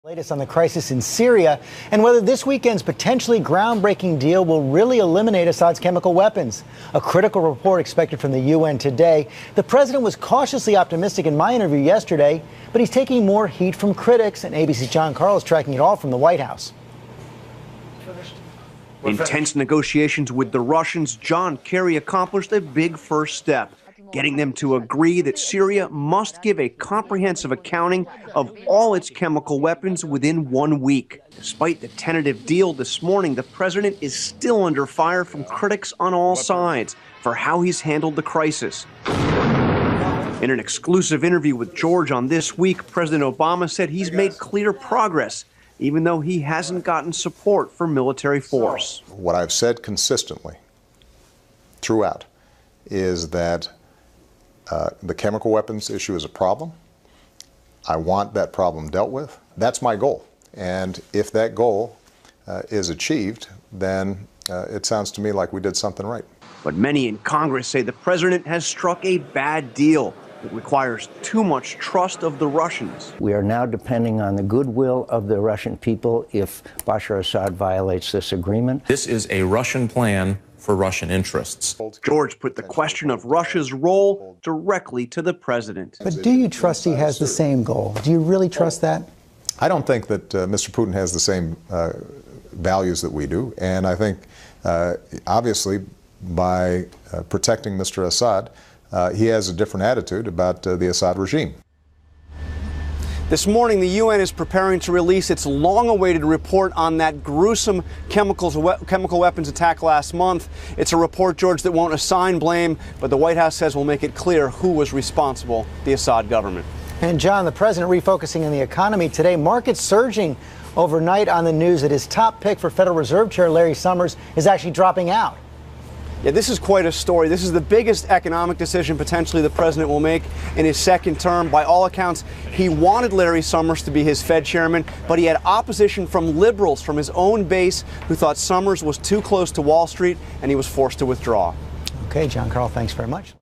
Latest on the crisis in Syria and whether this weekend's potentially groundbreaking deal will really eliminate Assad's chemical weapons. A critical report expected from the UN today. The president was cautiously optimistic in my interview yesterday, but he's taking more heat from critics, and ABC's John Carl is tracking it all from the White House. Intense negotiations with the Russians, John Kerry accomplished a big first step, getting them to agree that Syria must give a comprehensive accounting of all its chemical weapons within 1 week. Despite the tentative deal this morning, the president is still under fire from critics on all sides for how he's handled the crisis. In an exclusive interview with George on This Week, President Obama said he's made clear progress, even though he hasn't gotten support for military force. What I've said consistently throughout is that the chemical weapons issue is a problem. I want that problem dealt with. That's my goal. And if that goal is achieved, then it sounds to me like we did something right. But many in Congress say the president has struck a bad deal. It requires too much trust of the Russians. We are now depending on the goodwill of the Russian people if Bashar Assad violates this agreement. This is a Russian plan for Russian interests. George put the question of Russia's role directly to the president. But do you trust he has the same goal? Do you really trust that? I don't think that Mr. Putin has the same values that we do. And I think, obviously, by protecting Mr. Assad, he has a different attitude about the Assad regime. This morning, the UN is preparing to release its long-awaited report on that gruesome chemical weapons attack last month. It's a report, George, that won't assign blame, but the White House says will make it clear who was responsible, the Assad government. And John, the president refocusing on the economy today, markets surging overnight on the news that his top pick for Federal Reserve Chair Larry Summers is actually dropping out. Yeah, this is quite a story. This is the biggest economic decision potentially the president will make in his second term. By all accounts, he wanted Larry Summers to be his Fed chairman, but he had opposition from liberals from his own base who thought Summers was too close to Wall Street, and he was forced to withdraw. Okay, John Carl, thanks very much.